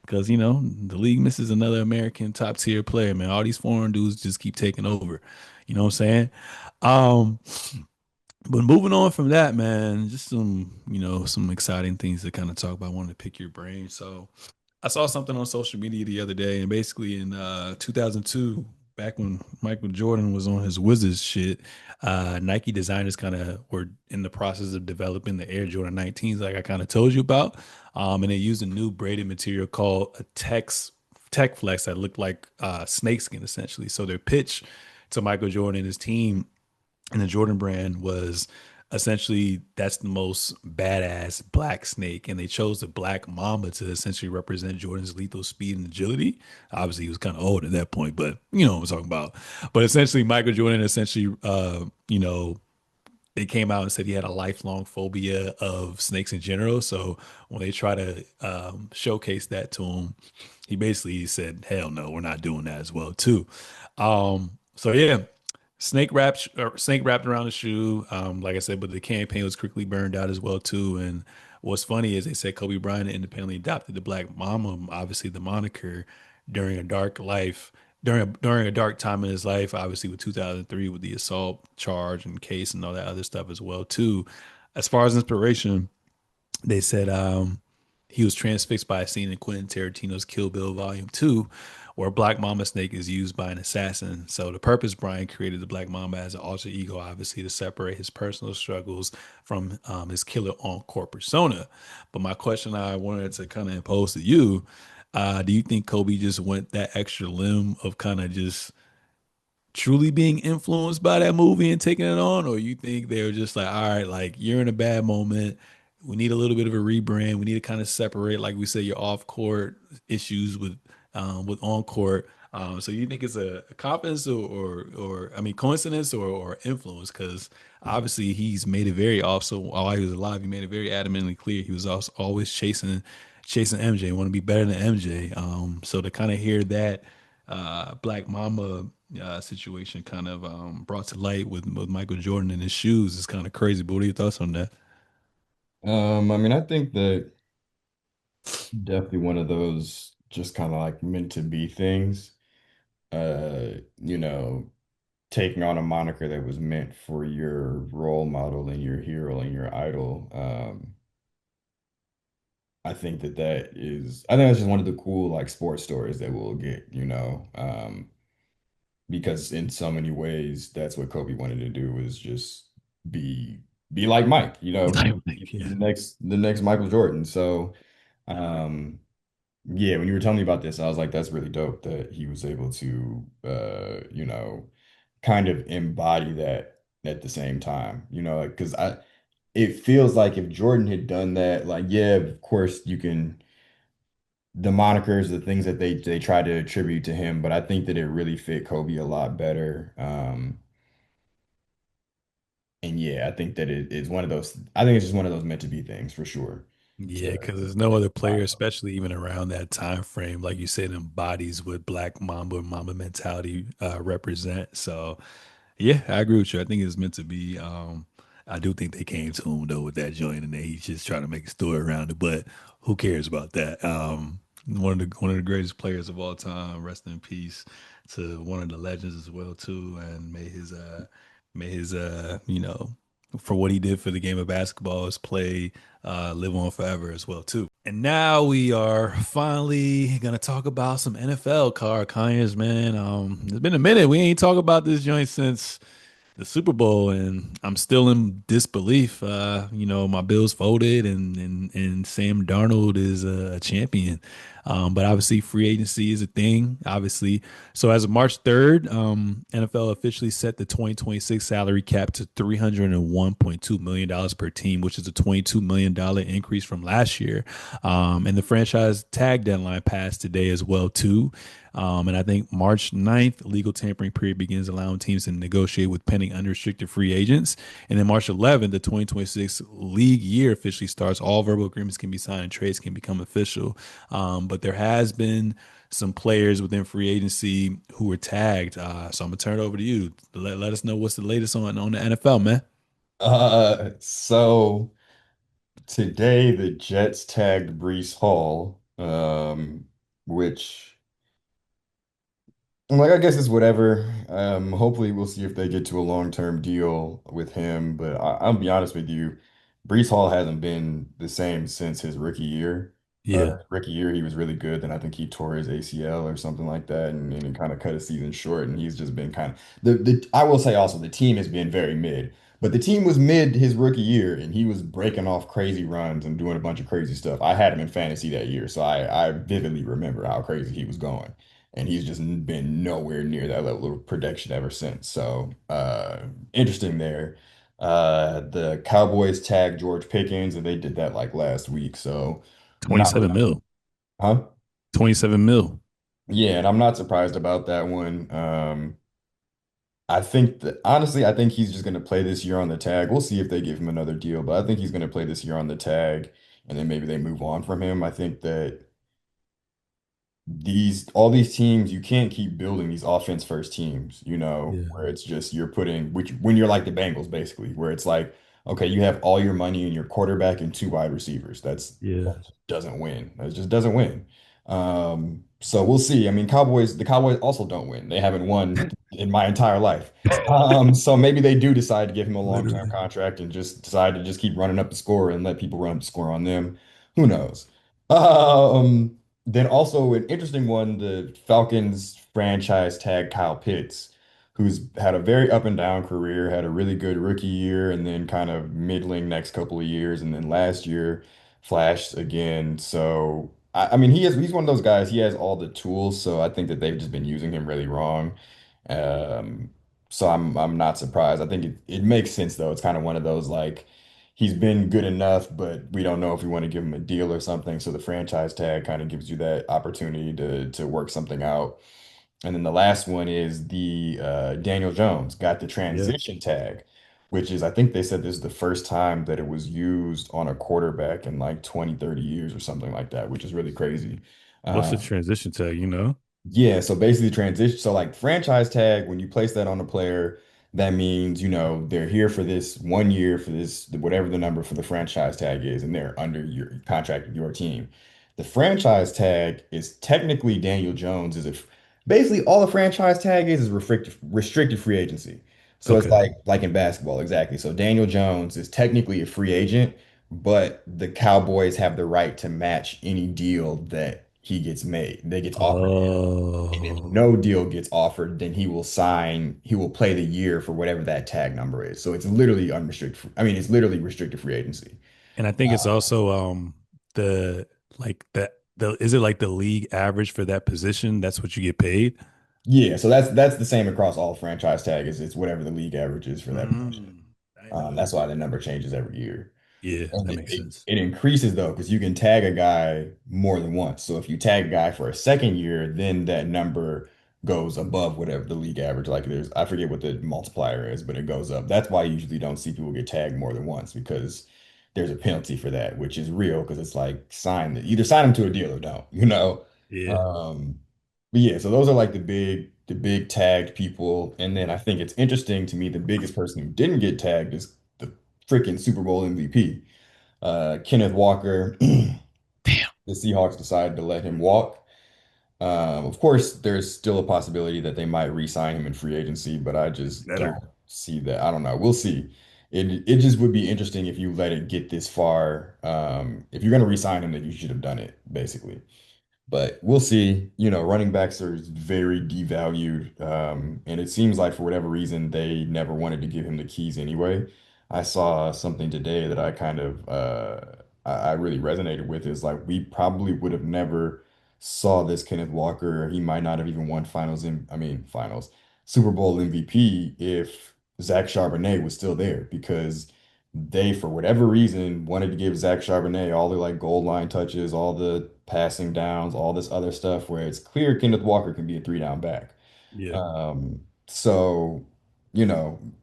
because the league misses another American top tier player, man. All these foreign dudes just keep taking over. You know what I'm saying? Um, but moving on from that, man, just some exciting things to kind of talk about. I wanted to pick your brain. So I saw something on social media the other day, and basically in 2002, back when Michael Jordan was on his Wizards shit, Nike designers kind of were in the process of developing the Air Jordan 19s, like I kind of told you about, and they used a new braided material called a Tech Flex that looked like snakeskin essentially. So their pitch to Michael Jordan and his team and the Jordan brand was essentially that's the most badass black snake, and they chose the black mamba to essentially represent Jordan's lethal speed and agility. Obviously, he was kind of old at that point, but you know what I'm talking about. But essentially, Michael Jordan essentially, they came out and said he had a lifelong phobia of snakes in general. So when they try to showcase that to him, he basically said, "Hell no, we're not doing that as well, too." So yeah, snake wrapped around the shoe. Like I said, but the campaign was quickly burned out as well, too. And what's funny is they said Kobe Bryant independently adopted the Black Mama, obviously the moniker, during a dark life during a dark time in his life, obviously with 2003 with the assault charge and case and all that other stuff as well too. As far as inspiration, they said he was transfixed by a scene in Quentin Tarantino's Kill Bill Volume 2 where a Black Mamba snake is used by an assassin. So the purpose Brian created the Black Mamba as an alter ego, obviously to separate his personal struggles from his killer on court persona. But my question I wanted to kind of impose to you, do you think Kobe just went that extra limb of kind of just truly being influenced by that movie and taking it on, or you think they were just like, all right, like you're in a bad moment. We need a little bit of a rebrand. We need to kind of separate, like we say, your off court issues with on court. So you think it's a confidence or I mean coincidence or influence? Because obviously he's made it very also while he was alive, he made it very adamantly clear he was also always chasing MJ, want to be better than MJ. So to kind of hear that Black Mamba situation kind of brought to light with Michael Jordan and his shoes is kind of crazy. But what are your thoughts on that? I mean, I think that definitely one of those just kind of like meant to be things. You know, taking on a moniker that was meant for your role model and your hero and your idol. I think that I think that's just one of the cool like sports stories that we'll get, because in so many ways, that's what Kobe wanted to do was just be be like Mike, Yeah. the next Michael Jordan. So, um, yeah, when you were telling me about this, I was like, that's really dope that he was able to, kind of embody that at the same time, because it feels like if Jordan had done that, like, yeah, of course you can, the monikers, the things that they try to attribute to him, but I think that it really fit Kobe a lot better. And yeah, I think that it is one of those, I think it's just one of those meant to be things for sure. Yeah, To, because there's no other player, especially even around that time frame, like you said, embodies what Black Mamba and Mamba mentality represent. So yeah, I agree with you. I think it's meant to be. I do think they came to him though with that joint, and they he's just trying to make a story around it. But who cares about that? One of the greatest players of all time. Rest in peace to one of the legends as well too, and may his for what he did for the game of basketball, his play live on forever as well too. And now we are finally gonna talk about some NFL. Carl Conyers, man. It's been a minute. We ain't talked about this joint since the Super Bowl, and I'm still in disbelief. My Bills folded, and Sam Darnold is a champion. But obviously, free agency is a thing. Obviously, so as of March 3rd, NFL officially set the 2026 salary cap to $301.2 million per team, which is a $22 million increase from last year. And the franchise tag deadline passed today as well too. And I think March 9th, legal tampering period begins, allowing teams to negotiate with pending unrestricted free agents. And then March 11th, the 2026 league year officially starts. All verbal agreements can be signed and trades can become official. But there has been some players within free agency who were tagged. So I'm going to turn it over to you. Let us know what's the latest on the NFL, man. so today the Jets tagged Brees Hall, which I'm like, I guess it's whatever. Hopefully we'll see if they get to a long-term deal with him. But I'll be honest with you, Brees Hall hasn't been the same since his rookie year. Yeah. Rookie year, he was really good. Then I think he tore his ACL or something like that, and it kind of cut his season short. And he's just been kind of the. I will say also the team has been very mid, but the team was mid his rookie year, and he was breaking off crazy runs and doing a bunch of crazy stuff. I had him in fantasy that year, so I vividly remember how crazy he was going, and he's just been nowhere near that level of production ever since. So interesting there. The Cowboys tagged George Pickens, and they did that like last week. So not 27 mil. Huh? 27 mil. Yeah, and I'm not surprised about that one. I think that honestly, I think he's just going to play this year on the tag. We'll see if they give him another deal, but I think he's going to play this year on the tag, and then maybe they move on from him. I think that these all these teams, you can't keep building these offense first teams, Yeah. where it's just you're putting which when you're like the Bengals basically, where it's like, okay, you have all your money in your quarterback and two wide receivers. Yeah. That just doesn't win. That just doesn't win. So we'll see. I mean, the Cowboys also don't win. They haven't won in my entire life. So maybe they do decide to give him a long-term Literally. contract and just decide to just keep running up the score and let people run up the score on them. Who knows? Um, Then also an interesting one, the Falcons franchise tag Kyle Pitts, who's had a very up and down career, had a really good rookie year and then kind of middling next couple of years, and then last year flashed again. So I mean he's one of those guys, he has all the tools, so I think that they've just been using him really wrong. Um, so I'm not surprised. I think it makes sense though. It's kind of one of those like he's been good enough, but we don't know if we want to give him a deal or something. So the franchise tag kind of gives you that opportunity to work something out. And then the last one is the Daniel Jones got the Yeah. transition tag, which is I think they said this is the first time that it was used on a quarterback in like 20, 30 years or something like that, which is really crazy. What's the Um, transition tag, you know? yeah, so basically transition. So like franchise tag, when you place that on a player, that means, they're here for this 1 year for this, whatever the number for the franchise tag is, and they're under your contract with your team. The franchise tag is technically Daniel Jones is if basically all the franchise tag is restricted free agency. So it's Okay. like in basketball, exactly. So Daniel Jones is technically a free agent, but the Cowboys have the right to match any deal that he gets made, that gets offered. And if Oh. no deal gets offered, then he will play the year for whatever that tag number is. So it's literally unrestricted. I mean, it's literally restricted free agency. And I think it's Uh, also the like the is it like the league average for that position? That's what you get paid? yeah, so that's the same across all franchise tag is it's whatever the league average is for that position. I didn't know That's that. why the number changes every year. Yeah, And that it, makes it, sense. it increases though, because you can tag a guy more than once. So if you tag a guy for a second year, then that number goes above whatever the league average. Like I forget what the multiplier is, but it goes up. That's why you usually don't see people get tagged more than once because there's a penalty for that, which is real because it's like either sign them to a deal or don't. Yeah. Um, but yeah, so those are like the big tagged people. And then I think it's interesting to me, the biggest person who didn't get tagged is the freaking Super Bowl MVP. Kenneth Walker, the Damn. Seahawks decided to let him walk. Of course, there's still a possibility that they might re-sign him in free agency, but I just don't Better. see that. I don't know. We'll see. It just would be interesting if you let it get this far. If you're going to re-sign him, then you should have done it, basically. But we'll see. Running backs are very devalued. And it seems like for whatever reason, they never wanted to give him the keys anyway. I saw something today that I kind of I really resonated with is like we probably would have never saw this Kenneth Walker. He might not have even won finals, Super Bowl MVP if Zach Charbonnet was still there because they, for whatever reason, wanted to give Zach Charbonnet all the like goal line touches, all the passing downs, all this other stuff where it's clear Kenneth Walker can be a three down back. Yeah. So,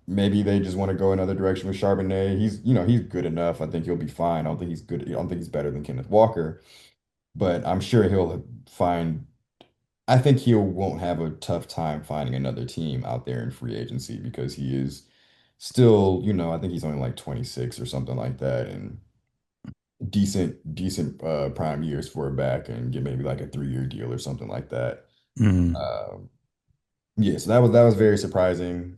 maybe they just want to go another direction with Charbonnet. He's good enough. I think he'll be fine. I don't think he's good. I don't think he's better than Kenneth Walker, but I'm sure he'll find, I think he won't have a tough time finding another team out there in free agency because he is still, I think he's only like 26 or something like that, and decent prime years for a back, and get maybe like a 3-year deal or something like that. Mhm. Um, yeah, so that was very surprising.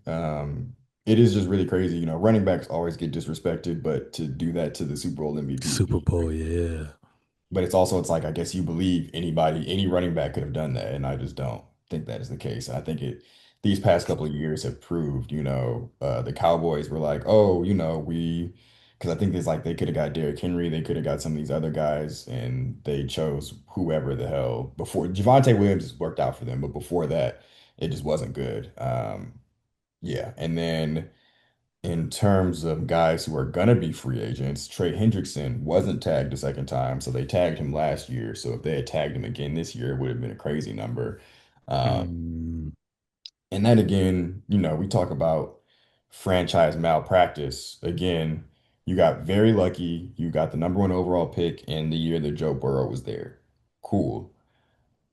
It is just really crazy. Running backs always get disrespected, but to do that to the Super Bowl MVP is Super just Bowl, crazy. yeah. But it's like I guess you believe any running back could have done that, and I just don't think that is the case. And I think these past couple of years have proved, the Cowboys were like, oh, because I think there's like they could have got Derrick Henry, they could have got some of these other guys, and they chose whoever the hell before Javonte Williams worked out for them, but before that, it just wasn't good. Yeah, and then. In terms of guys who are gonna be free agents, Trey Hendrickson wasn't tagged a second time, so they tagged him last year. So if they had tagged him again this year, it would have been a crazy number. Um, Mm, and then again, we talk about franchise malpractice. Again, you got very lucky. You got the number one overall pick in the year that Joe Burrow was there. Cool.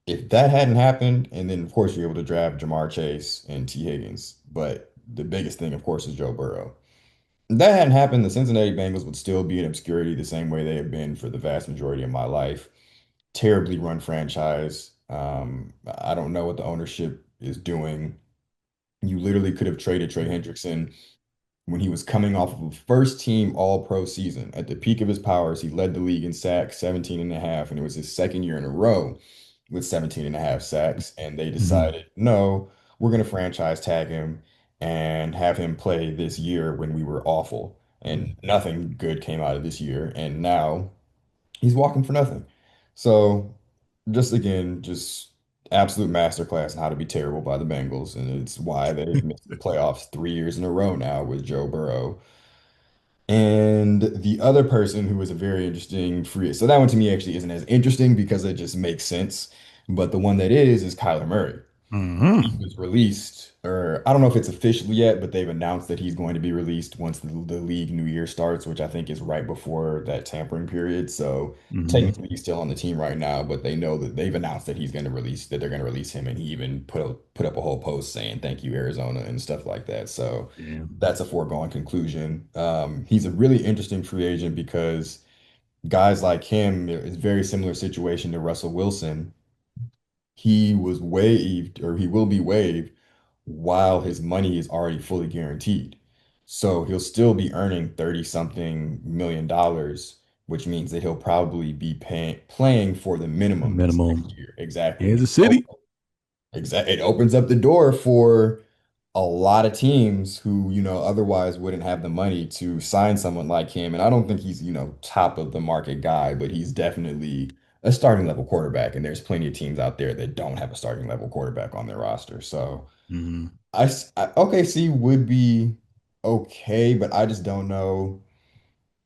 If that hadn't happened, and then of course you're able to draft Jamar Chase and T. Higgins, but the biggest thing, of course, is Joe Burrow. If that hadn't happened, the Cincinnati Bengals would still be in obscurity the same way they have been for the vast majority of my life. Terribly run franchise. I don't know what the ownership is doing. You literally could have traded Trey Hendrickson when he was coming off of a first team all pro season. At the peak of his powers, he led the league in sacks, 17 and a half, and it was his second year in a row with 17 and a half sacks. And they Hmm. decided, no, we're going to franchise tag him and have him play this year when we were awful. And nothing good came out of this year. And now he's walking for nothing. So just again, just absolute masterclass in how to be terrible by the Bengals. And it's why they've missed the playoffs 3 years in a row now with Joe Burrow. And the other person who was a very interesting free, so that one to me actually isn't as interesting because it just makes sense. But the one that is Kyler Murray. He Hmm. was released, or I don't know if it's official yet, but they've announced that he's going to be released once the league new year starts, which I think is right before that tampering period. So Hmm. technically he's still on the team right now, but they know that they've announced that they're going to release him, and he even put up a whole post saying thank you Arizona and stuff like that. So Yeah. that's a foregone conclusion. He's a really interesting free agent because guys like him, it's a very similar situation to Russell Wilson. He was waived, or he will be waived while his money is already fully guaranteed. So he'll still be earning 30 something million dollars, which means that he'll probably be playing for the minimum this next Minimum. year. Exactly. Kansas City. It opens up the door for a lot of teams who, otherwise wouldn't have the money to sign someone like him. And I don't think he's, top of the market guy, but he's definitely a starting level quarterback. And there's plenty of teams out there that don't have a starting level quarterback on their roster. So Hmm. OKC would be okay, but I just don't know.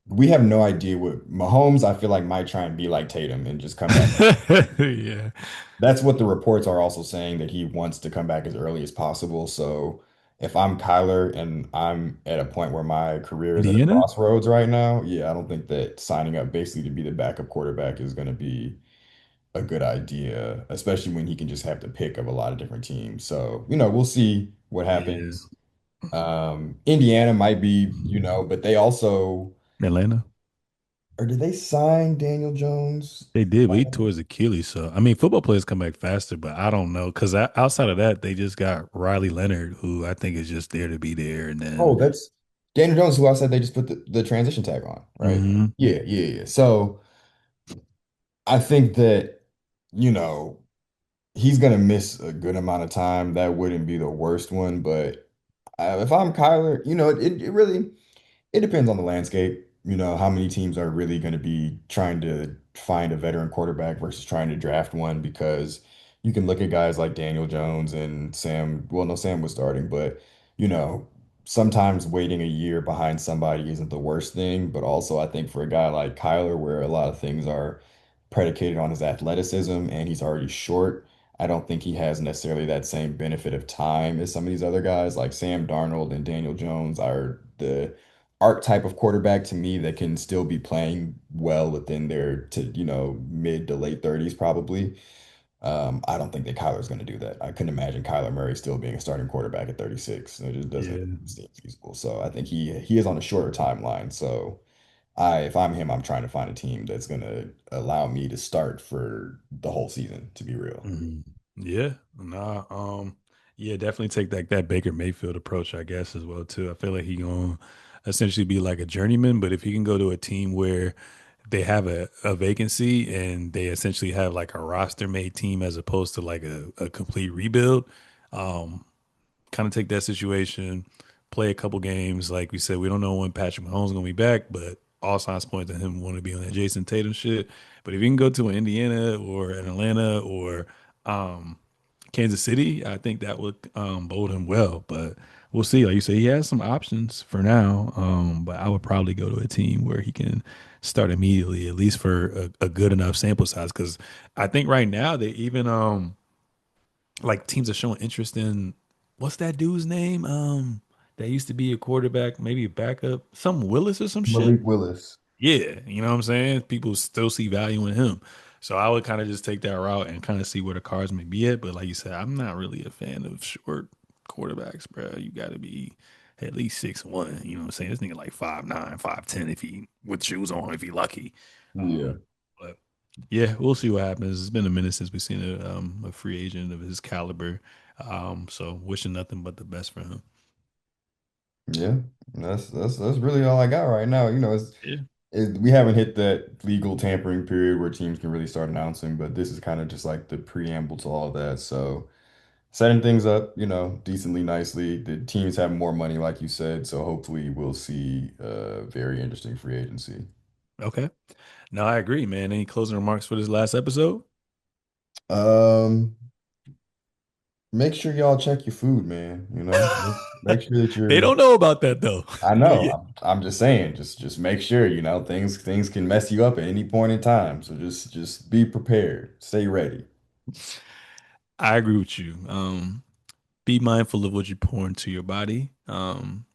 We have no idea what Mahomes, I feel like, might try and be like Tatum and just come back. Yeah. That's what the reports are also saying, that he wants to come back as early as possible. So if I'm Kyler and I'm at a point where my career is at a Indiana. crossroads right now, yeah, I don't think that signing up basically to be the backup quarterback is going to be a good idea, especially when he can just have the pick of a lot of different teams. So, we'll see what Yeah. happens. Indiana might be, but they also, Atlanta. or did they sign Daniel Jones? They did, but he tore his Achilles. So I mean, football players come back faster, but I don't know because outside of that, they just got Riley Leonard, who I think is just there to be there. And Oh, then, that's Daniel Jones, who I said they just put the transition tag on, right? hmm. Yeah, yeah, yeah. So I think that, you know, he's gonna miss a good amount of time. That wouldn't be the worst one, but if I'm Kyler, it really it depends on the landscape. How many teams are really going to be trying to find a veteran quarterback versus trying to draft one, because you can look at guys like Daniel Jones and Sam. Well, no, Sam was starting, but you know, sometimes waiting a year behind somebody isn't the worst thing. But also, I think for a guy like Kyler, where a lot of things are predicated on his athleticism and he's already short, I don't think he has necessarily that same benefit of time as some of these other guys like Sam Darnold and Daniel Jones are the archetype of quarterback to me that can still be playing well within their mid to late 30s probably. I don't think that Kyler's going to do that. I couldn't imagine Kyler Murray still being a starting quarterback at 36. It just doesn't Yeah. seem feasible. So I think he is on a shorter timeline. So if I'm him, I'm trying to find a team that's going to allow me to start for the whole season, to be real. Hmm. Yeah. Nah. Yeah, definitely take that Baker Mayfield approach, I guess, as well too. I feel like he gonna essentially be like a journeyman, but if he can go to a team where they have a vacancy and they essentially have like a roster made team as opposed to like a complete rebuild, um, kind of take that situation, play a couple games. Like we said, we don't know when Patrick Mahomes is gonna be back, but all signs point to him want to be on that Jason Tatum shit. But if you can go to an Indiana or an Atlanta or um, Kansas City, I think that would bode him well. But we'll see. Like you say, he has some options for now. But I would probably go to a team where he can start immediately, at least for a good enough sample size. Because I think right now they even like teams are showing interest in what's that dude's name? That used to be a quarterback, maybe a backup, some Willis or some shit. Malik Willis. Yeah, you know what I'm saying? People still see value in him. So I would kind of just take that route and kind of see where the cards may be at. But like you said, I'm not really a fan of short quarterbacks, bro. You got to be at least 6'1". You know what I'm saying? This nigga like 5'9", 5'10" if he with shoes on, if he lucky. Yeah. But yeah, we'll see what happens. It's been a minute since we've seen a free agent of his caliber. So wishing nothing but the best for him. Yeah, that's really all I got right now. Yeah. We haven't hit that legal tampering period where teams can really start announcing, but this is kind of just like the preamble to all of that. So setting things up, decently nicely. The teams have more money, like you said, so hopefully we'll see very interesting free agency. Okay. No, I agree, man. Any closing remarks for this last episode? Um, Make sure y'all check your food, man. Make sure that They you're. don't know about that though. I But know. yeah, I'm just saying. Just make sure. Things can mess you up at any point in time. So just be prepared. Stay ready. I agree with you. Be mindful of what you pour into your body. And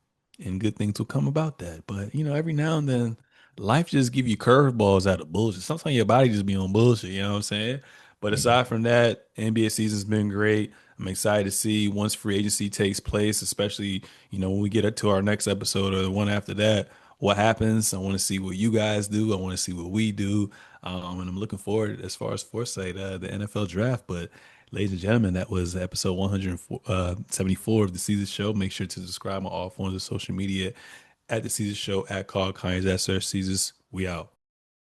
good things will come about that. But every now and then life just give you curveballs out of bullshit. Sometimes your body just be on bullshit, you know what I'm saying? But aside from that, NBA season's been great. I'm excited to see once free agency takes place, especially, when we get to our next episode or the one after that, what happens. I want to see what you guys do. I want to see what we do. And I'm looking forward as far as foresight, the NFL draft. But ladies and gentlemen, that was episode 174 of the Season Show. Make sure to subscribe on all forms of social media at the Season Show, at Carl Conyers, at Sir Seezus. We out.